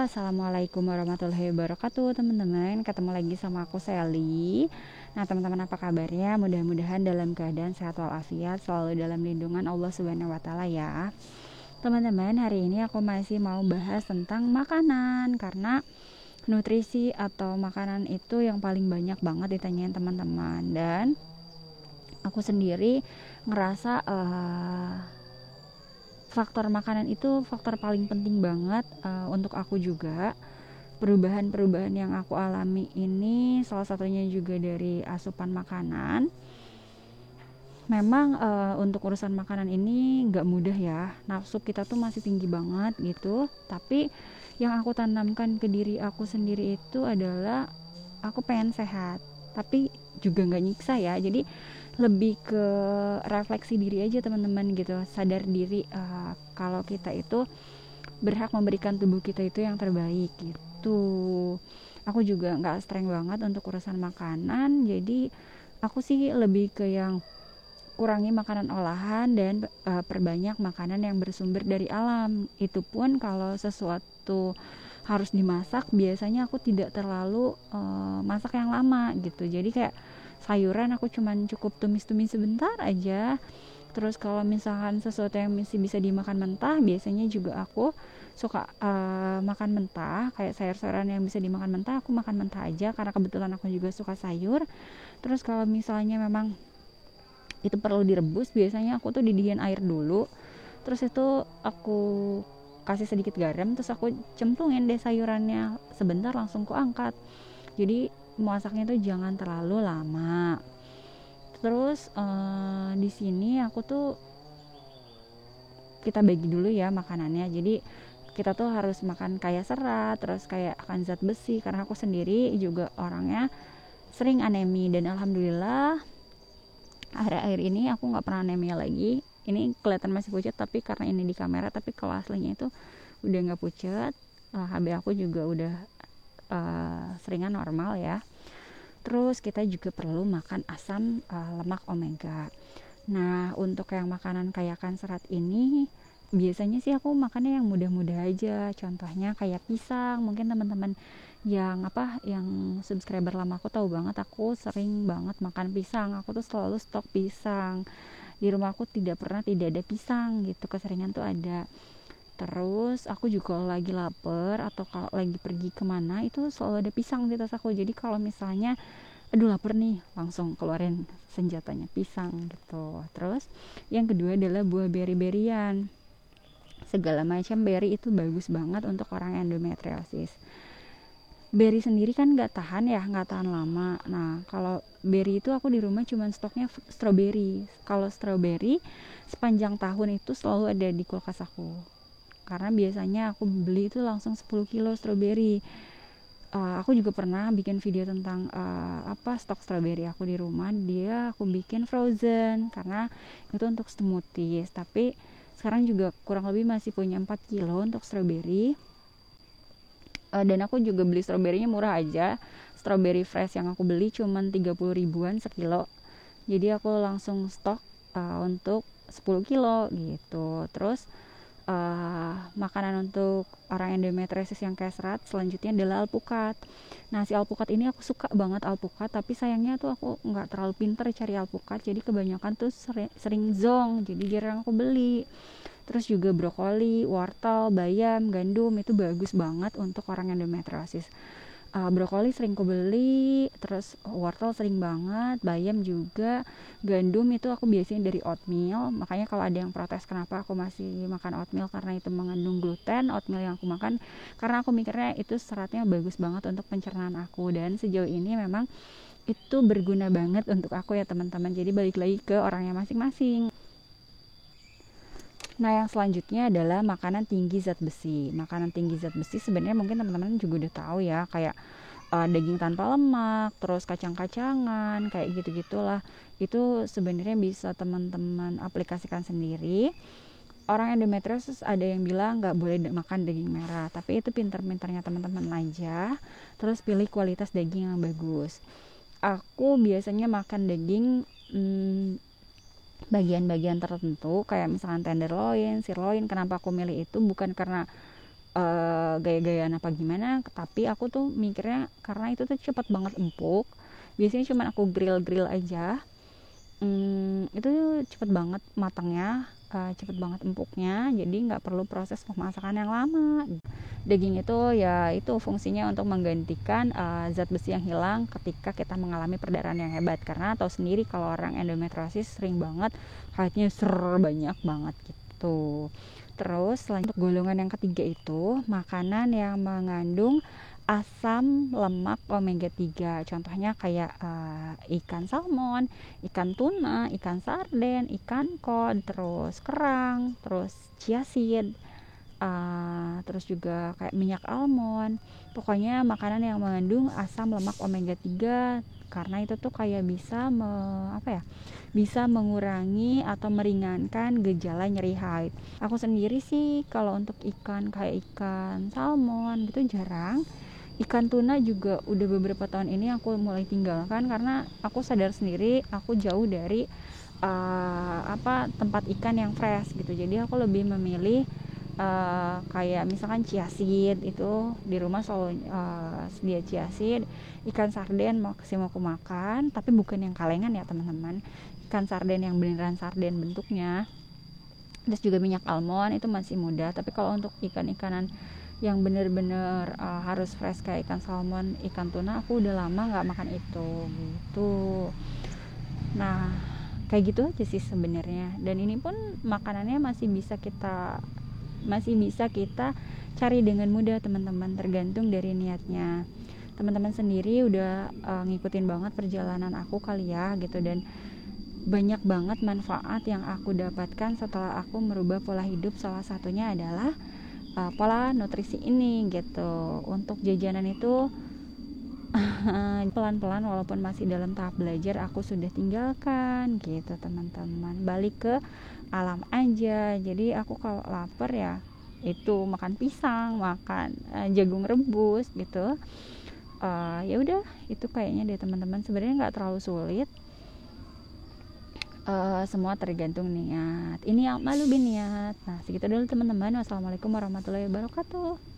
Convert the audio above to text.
Assalamualaikum warahmatullahi wabarakatuh teman-teman. Ketemu lagi sama aku Sally. Nah teman-teman, apa kabarnya? Mudah-mudahan dalam keadaan sehat walafiat, selalu dalam lindungan Allah Subhanahu wa Ta'ala ya. Teman-teman, hari ini aku masih mau bahas tentang makanan, karena nutrisi atau makanan itu yang paling banyak banget ditanyain teman-teman. Dan aku sendiri ngerasa faktor makanan itu faktor paling penting banget untuk aku juga. Perubahan-perubahan yang aku alami ini salah satunya juga dari asupan makanan. Memang untuk urusan makanan ini gak mudah ya. Nafsu kita tuh masih tinggi banget gitu. Tapi yang aku tanamkan ke diri aku sendiri itu adalah aku pengen sehat, tapi juga gak nyiksa ya. Jadi lebih ke refleksi diri aja teman-teman gitu, sadar diri kalau kita itu berhak memberikan tubuh kita itu yang terbaik gitu. Aku juga nggak streng banget untuk urusan makanan, jadi aku sih lebih ke yang kurangi makanan olahan dan perbanyak makanan yang bersumber dari alam. Itu pun kalau sesuatu harus dimasak, biasanya aku tidak terlalu masak yang lama gitu. Jadi kayak sayuran aku cuman cukup tumis-tumis sebentar aja. Terus kalau misalkan sesuatu yang masih bisa dimakan mentah, biasanya juga aku suka makan mentah. Kayak sayur-sayuran yang bisa dimakan mentah, aku makan mentah aja karena kebetulan aku juga suka sayur. Terus kalau misalnya memang itu perlu direbus, biasanya aku tuh didihin air dulu, terus itu aku kasih sedikit garam, terus aku cemplungin deh sayurannya, sebentar langsung ku angkat. Jadi masaknya tuh jangan terlalu lama. Terus di sini aku tuh kita bagi dulu ya makanannya. Jadi kita tuh harus makan kaya serat, terus kayak akan zat besi, karena aku sendiri juga orangnya sering anemi, dan alhamdulillah akhir-akhir ini aku nggak pernah anemia lagi. Ini kelihatan masih pucat, tapi karena ini di kamera, tapi kalau aslinya itu udah nggak pucat. HB aku juga udah seringan normal ya. Terus kita juga perlu makan asam lemak omega. Nah untuk yang makanan kayakan serat ini biasanya sih aku makannya yang mudah-mudah aja. Contohnya kayak pisang. Mungkin teman-teman yang subscriber lama aku tahu banget, aku sering banget makan pisang. Aku tuh selalu stok pisang di rumah. Aku tidak pernah tidak ada pisang gitu, keseringan tuh ada. Terus aku juga kalau lagi lapar atau kalau lagi pergi kemana, itu selalu ada pisang di tas aku. Jadi kalau misalnya aduh lapar nih, langsung keluarin senjatanya pisang gitu. Terus yang kedua adalah buah beri-berian. Segala macam berry itu bagus banget untuk orang endometriosis. Berry sendiri kan nggak tahan lama. Nah kalau berry itu aku di rumah cuman stoknya strawberry. Kalau strawberry sepanjang tahun itu selalu ada di kulkas aku, karena biasanya aku beli itu langsung 10 kilo strawberry. Aku juga pernah bikin video tentang stok strawberry aku di rumah. Aku bikin frozen karena itu untuk smoothies. Tapi sekarang juga kurang lebih masih punya 4 kilo untuk strawberry. Dan aku juga beli stroberinya murah aja. Strawberry fresh yang aku beli cuman 30 ribuan sekilo. Jadi aku langsung stok untuk 10 kilo gitu. Terus makanan untuk orang endometriosis yang kayak serat selanjutnya adalah alpukat. Nah si alpukat ini aku suka banget alpukat, tapi sayangnya tuh aku nggak terlalu pinter cari alpukat, jadi kebanyakan tuh sering zong, jadi jarang aku beli. Terus juga brokoli, wortel, bayam, gandum itu bagus banget untuk orang endometriosis. Brokoli sering aku beli, terus wortel sering banget, bayam juga, gandum itu aku biasanya dari oatmeal. Makanya kalau ada yang protes kenapa aku masih makan oatmeal, karena itu mengandung gluten. Oatmeal yang aku makan karena aku mikirnya itu seratnya bagus banget untuk pencernaan aku, dan sejauh ini memang itu berguna banget untuk aku ya teman-teman. Jadi balik lagi ke orangnya masing-masing. Nah yang selanjutnya adalah makanan tinggi zat besi. Makanan tinggi zat besi sebenarnya mungkin teman-teman juga udah tahu ya, kayak daging tanpa lemak, terus kacang-kacangan, kayak gitu-gitulah. Itu sebenarnya bisa teman-teman aplikasikan sendiri. Orang endometriosis ada yang bilang nggak boleh makan daging merah, tapi itu pinter-pinternya teman-teman aja. Terus pilih kualitas daging yang bagus. Aku biasanya makan daging bagian-bagian tertentu, kayak misalkan tenderloin, sirloin. Kenapa aku milih itu? Bukan karena gaya-gayaan apa gimana, tapi aku tuh mikirnya karena itu tuh cepet banget empuk, biasanya cuma aku grill aja. Itu cepet banget matangnya, cepet banget empuknya, jadi nggak perlu proses pemasakan yang lama. Daging itu ya itu fungsinya untuk menggantikan zat besi yang hilang ketika kita mengalami perdarahan yang hebat, karena tahu sendiri kalau orang endometriosis sering banget haidnya banyak banget gitu. Terus selanjutnya golongan yang ketiga itu makanan yang mengandung asam lemak omega 3. Contohnya kayak ikan salmon, ikan tuna, ikan sarden, ikan kod, terus kerang, terus chia seed, terus juga kayak minyak almond. Pokoknya makanan yang mengandung asam lemak omega 3, karena itu tuh kayak bisa bisa mengurangi atau meringankan gejala nyeri haid. Aku sendiri sih kalau untuk ikan kayak ikan salmon gitu jarang. Ikan tuna juga udah beberapa tahun ini aku mulai tinggalkan karena aku sadar sendiri aku jauh dari tempat ikan yang fresh gitu. Jadi aku lebih memilih kayak misalkan chia seed, itu di rumah selalu sedia chia seed. Ikan sarden maksimal aku makan, tapi bukan yang kalengan ya teman-teman, ikan sarden yang beneran sarden bentuknya. Terus juga minyak almond itu masih mudah, tapi kalau untuk ikan-ikanan yang bener-bener harus fresh kayak ikan salmon, ikan tuna, aku udah lama nggak makan itu gitu. Nah kayak gitu aja sih sebenarnya, dan ini pun makanannya masih bisa kita cari dengan mudah teman-teman, tergantung dari niatnya teman-teman sendiri. Udah ngikutin banget perjalanan aku kali ya gitu, dan banyak banget manfaat yang aku dapatkan setelah aku merubah pola hidup. Salah satunya adalah pola nutrisi ini gitu. Untuk jajanan itu pelan-pelan walaupun masih dalam tahap belajar, aku sudah tinggalkan gitu teman-teman, balik ke alam aja. Jadi aku kalau lapar ya itu makan pisang, makan jagung rebus gitu. Ya udah itu kayaknya deh teman-teman, sebenarnya nggak terlalu sulit. Semua tergantung niat. Ini yang malu bin niat. Nah segitu dulu teman-teman. Wassalamualaikum warahmatullahi wabarakatuh.